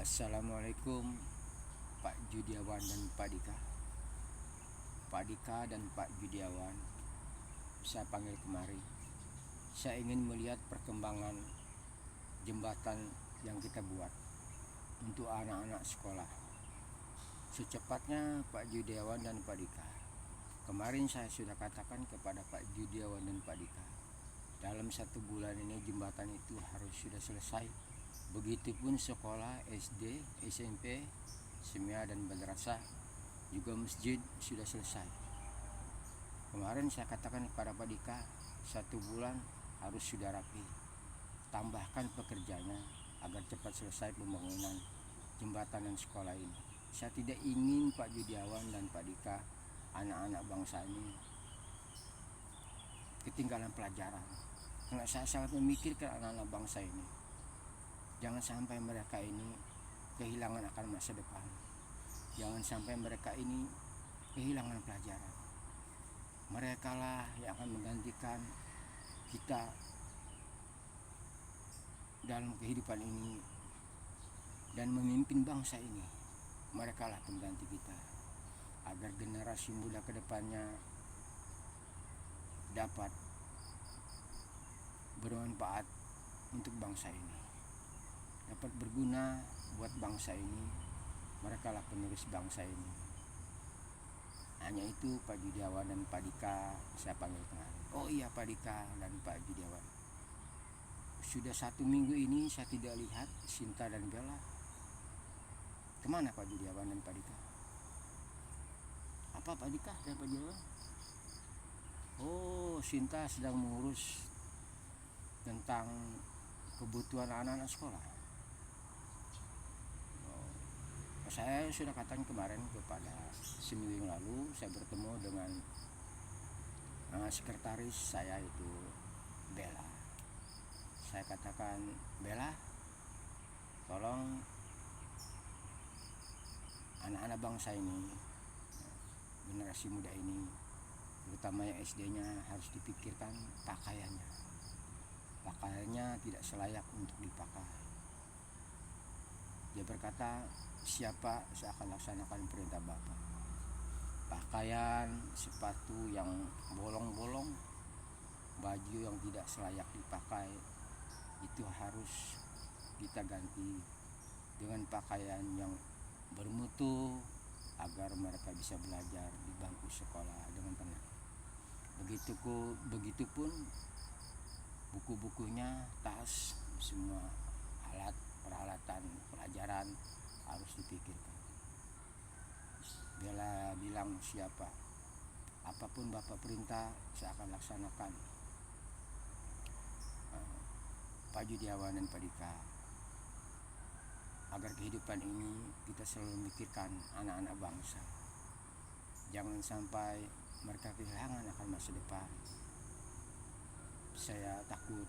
Assalamualaikum Pak Judiawan dan Pak Dika. Pak Dika dan Pak Judiawan, saya panggil kemari. Saya ingin melihat perkembangan jembatan yang kita buat untuk anak-anak sekolah. Secepatnya Pak Judiawan dan Pak Dika. Kemarin saya sudah katakan kepada Pak Judiawan dan Pak Dika, dalam 1 bulan ini jembatan itu harus sudah selesai. Begitupun sekolah SD, SMP, semia dan madrasah, juga masjid sudah selesai. Kemarin saya katakan kepada Pak Dika, 1 bulan harus sudah rapi. Tambahkan pekerjanya agar cepat selesai pembangunan jembatan dan sekolah ini. Saya tidak ingin Pak Judiawan dan Pak Dika, anak-anak bangsa ini ketinggalan pelajaran. Karena saya sangat memikirkan anak-anak bangsa ini. Jangan sampai mereka ini kehilangan akan masa depan. Jangan sampai mereka ini kehilangan pelajaran. Mereka lah yang akan menggantikan kita dalam kehidupan ini dan memimpin bangsa ini. Mereka lah pengganti kita, agar generasi muda ke depannya dapat bermanfaat untuk bangsa ini, dapat berguna buat bangsa ini. Mereka lah penerus bangsa ini. Hanya itu Pak Judiawan dan Pak Dika saya panggil kemarin. Oh iya Pak Dika dan Pak Judiawan, sudah 1 minggu ini saya tidak lihat Sinta dan Bella. Kemana Pak Judiawan dan Pak Dika? Apa Pak Dika dan Pak Judiawan? Oh, Sinta sedang mengurus tentang kebutuhan anak-anak sekolah. Saya sudah katakan kemarin kepada seminggu yang lalu, saya bertemu dengan sekretaris saya itu Bella. Saya katakan, Bella, tolong anak-anak bangsa ini, generasi muda ini, terutama yang SD-nya, harus dipikirkan pakaiannya. Pakaiannya tidak selayak untuk dipakai. Dia berkata, siapa saya akan laksanakan perintah Bapak. Pakaian, sepatu yang bolong-bolong, baju yang tidak selayak dipakai, itu harus kita ganti dengan pakaian yang bermutu agar mereka bisa belajar di bangku sekolah dengan tenang. Begitupun buku-bukunya, tas, semua peralatan pelajaran harus dipikirkan. Bella bilang, siapa, apapun Bapak perintah saya akan laksanakan. Pak Judiawan dan Pak Dika, agar kehidupan ini kita selalu memikirkan anak-anak bangsa. Jangan sampai mereka kehilangan akan masa depan. Saya takut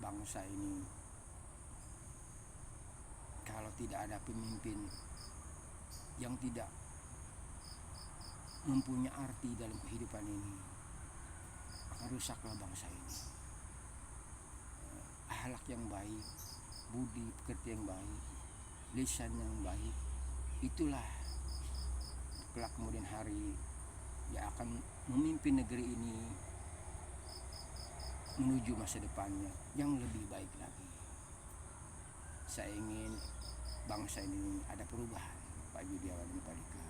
bangsa ini kalau tidak ada pemimpin yang tidak mempunyai arti dalam kehidupan ini, akan rusaklah bangsa ini. Akhlak yang baik, budi pekerti yang baik, lisan yang baik, itulah kelak kemudian hari yang akan memimpin negeri ini menuju masa depannya yang lebih baik lagi. Saya ingin bangsa ini ada perubahan, Pak Judiawan dan Pak Dika.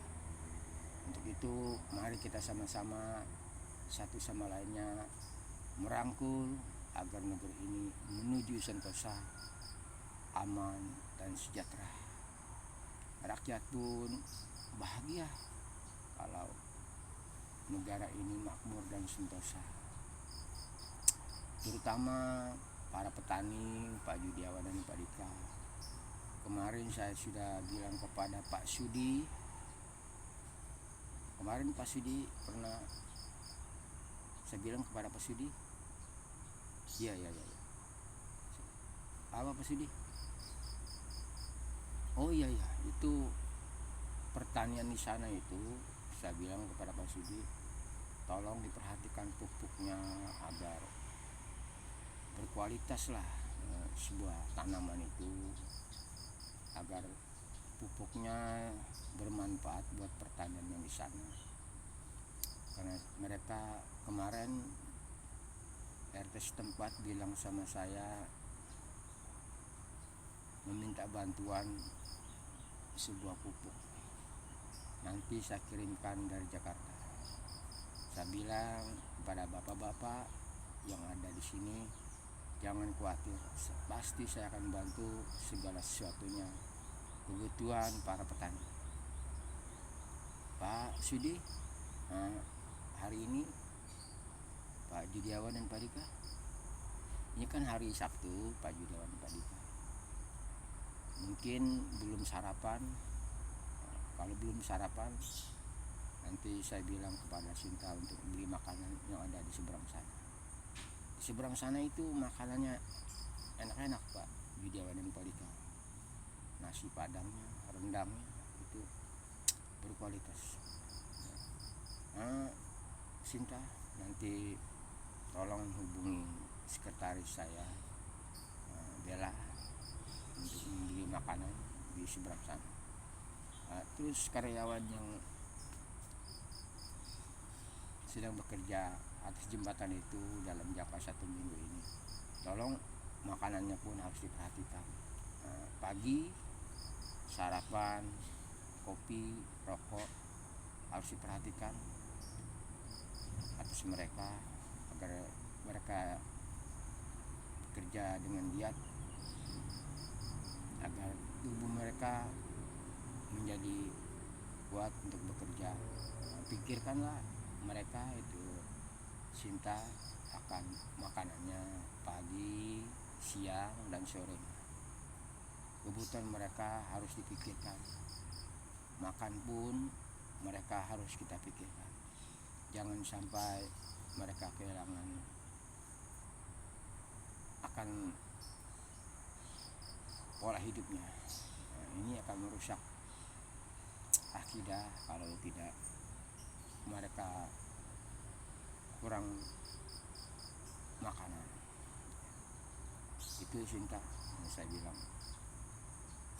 Untuk itu mari kita sama-sama satu sama lainnya merangkul agar negeri ini menuju sentosa, aman dan sejahtera. Rakyat pun bahagia kalau negara ini makmur dan sentosa. Terutama para petani, Pak Judiawan dan Pak Dika. Kemarin saya sudah bilang kepada Pak Sudi. Kemarin Pak Sudi pernah saya bilang kepada Pak Sudi. Iya. Apa Pak Sudi? Oh iya, itu pertanian di sana itu saya bilang kepada Pak Sudi, tolong diperhatikan pupuknya agar berkualitas lah sebuah tanaman itu, agar pupuknya bermanfaat buat pertanian yang di sana. Karena mereka kemarin RT setempat bilang sama saya meminta bantuan sebuah pupuk. Nanti saya kirimkan dari Jakarta. Saya bilang kepada bapak-bapak yang ada di sini, jangan khawatir, pasti saya akan bantu segala sesuatunya kebutuhan para petani. Pak Sudi, hari ini Pak Judiawan dan Pak Dika, ini kan hari Sabtu, Pak Judiawan dan Pak Dika, mungkin belum sarapan. Kalau belum sarapan, nanti saya bilang kepada Sinta untuk beli makanan yang ada di seberang sana. Di seberang sana itu makanannya enak-enak Pak Judiawan dan Pak Dika. Nasi padangnya, rendangnya itu berkualitas. Sinta, nanti tolong hubungi sekretaris saya, Bella, untuk membeli makanan di seberang sana. Terus karyawan yang sedang bekerja atas jembatan itu dalam jangka 1 minggu ini, tolong makanannya pun harus diperhatikan. Pagi sarapan, kopi, rokok harus diperhatikan atas mereka agar mereka bekerja dengan giat, agar tubuh mereka menjadi kuat untuk bekerja. Pikirkanlah mereka itu, Sinta, akan makanannya pagi, siang, dan sore. Kebutuhan mereka harus dipikirkan. Makan pun mereka harus kita pikirkan. Jangan sampai mereka kehilangan akan pola hidupnya. Ini akan merusak akidah kalau tidak mereka kurang makanan. Itu Sinta yang saya bilang.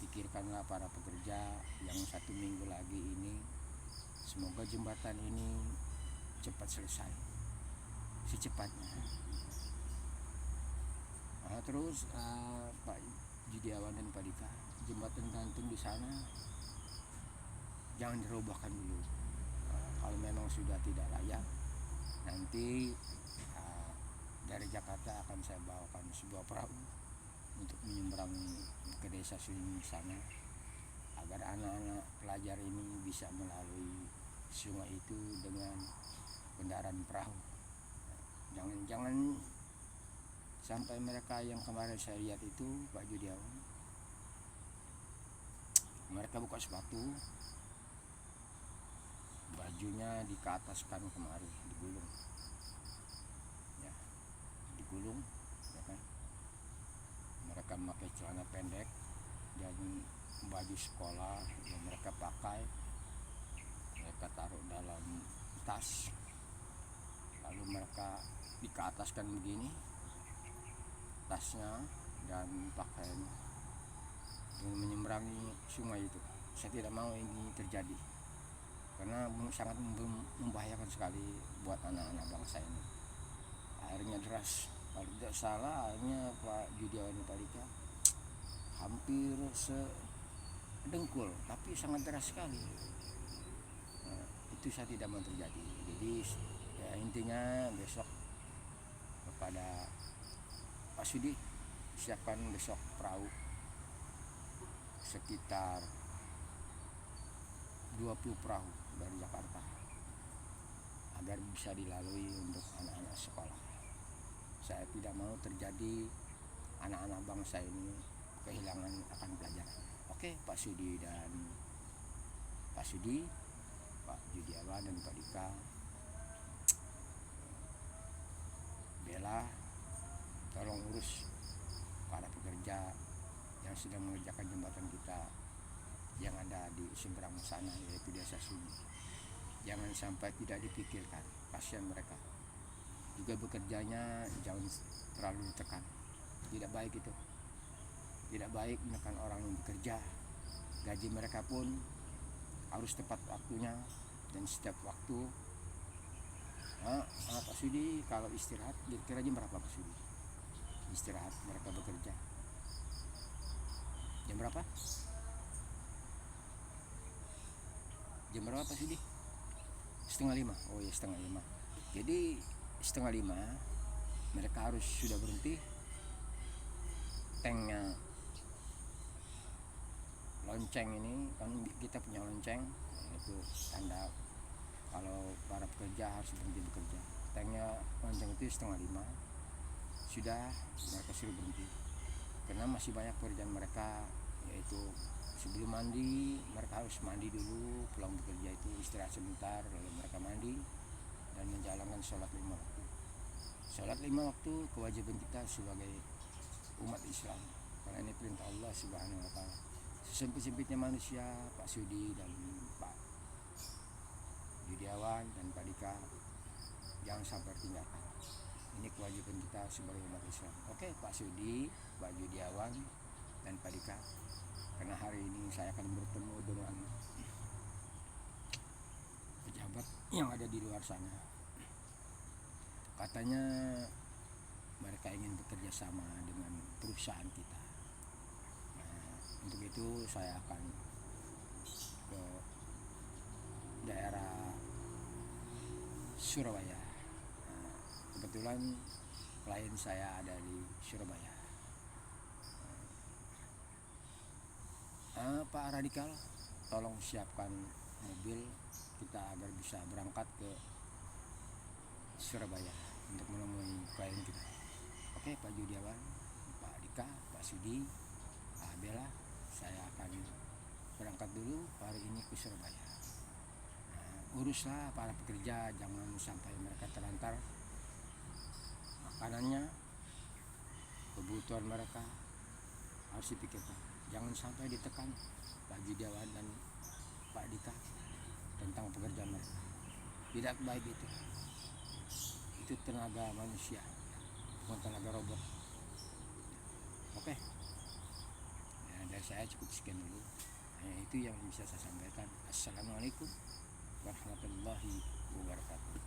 Pikirkanlah para pekerja yang 1 minggu lagi ini. Semoga jembatan ini cepat selesai, secepatnya. Terus Pak Judiawan dan Pak Dika, jembatan gantung di sana jangan dirobohkan dulu. Kalau memang sudah tidak layak, nanti dari Jakarta akan saya bawakan sebuah perahu untuk menyeberangi ke desa Sunyi sana, agar anak-anak pelajar ini bisa melalui sungai itu dengan kendaraan perahu. Jangan sampai mereka yang kemarin saya lihat itu, Pak Judiawan, mereka buka sepatu, bajunya dikeataskan kemari, digulung, ya, digulung, ya kan? Mereka memakai celana pendek dan baju sekolah yang mereka pakai, mereka taruh dalam tas, lalu mereka dikeataskan begini tasnya dan pakaiannya dengan menyeberangi sungai itu. Saya tidak mau ini terjadi, karena sangat membahayakan sekali buat anak-anak bangsa ini. Airnya deras, kalau tidak salah airnya Pak Judiawan dan Pak Dika hampir sedengkul, tapi sangat deras sekali. Itu saya tidak mau terjadi. Jadi ya, intinya besok kepada Pak Sudi, siapkan besok perahu sekitar 20 perahu dari Jakarta agar bisa dilalui untuk anak-anak sekolah. Saya tidak mau terjadi anak-anak bangsa ini kehilangan akan pelajaran. Oke, Pak Sudi dan Pak Sudi, Pak Judiawan dan Pak Dika, Bella, tolong urus para pekerja yang sedang mengerjakan jembatan kita yang ada di seberang sana, yaitu desa Sunyi. Jangan sampai tidak dipikirkan, kasihan mereka. Juga bekerjanya jangan terlalu ditekan, tidak baik itu. Tidak baik menekan orang yang bekerja. gaji mereka pun harus tepat waktunya dan setiap waktu. Pak Sudi kalau istirahat kira-kira jam berapa Pak Sudi? Istirahat mereka bekerja jam berapa? Jam berapa Pak Sudi? 4:30. Oh ya 4:30. Jadi 4:30 mereka harus sudah berhenti. Tanknya lonceng ini kan kita punya lonceng, itu tanda kalau para pekerja harus berhenti bekerja. Tanknya lonceng itu 4:30 sudah mereka suruh berhenti karena masih banyak pekerjaan mereka, yaitu sebelum mandi mereka harus mandi dulu, pulang bekerja itu istirahat sebentar lalu mereka mandi dan menjalankan sholat 5 waktu. Sholat 5 waktu kewajiban kita sebagai umat Islam karena ini perintah Allah Subhanahu wa Ta'ala. Sesempit-sempitnya manusia, Pak Sudi dan Pak Judiawan dan Pak Dika, jangan sampai tinggalkan. Ini kewajiban kita sebagai umat Islam. Oke Pak Sudi, Pak Judiawan dan Pak Dika, karena hari ini saya akan bertemu dengan pejabat yang ada di luar sana. Katanya mereka ingin bekerja sama dengan perusahaan kita. Untuk itu saya akan ke daerah Surabaya. Kebetulan klien saya ada di Surabaya. Pak Radikal, tolong siapkan mobil kita agar bisa berangkat ke Surabaya untuk menemui klien kita. Oke Pak Judiawan, Pak Dika, Pak Sudi, Pak Bella, saya akan berangkat dulu hari ini ke Surabaya. Uruslah para pekerja, jangan sampai mereka terlantar. Makanannya, kebutuhan mereka harus dipikirkan. Jangan sampai ditekan Pak Judiawan dan Pak Dika tentang pekerjaan mereka. Tidak baik itu. Itu tenaga manusia, bukan tenaga robot. Oke. Dari saya cukup sekian dulu. Itu yang bisa saya sampaikan. Assalamualaikum warahmatullahi wabarakatuh.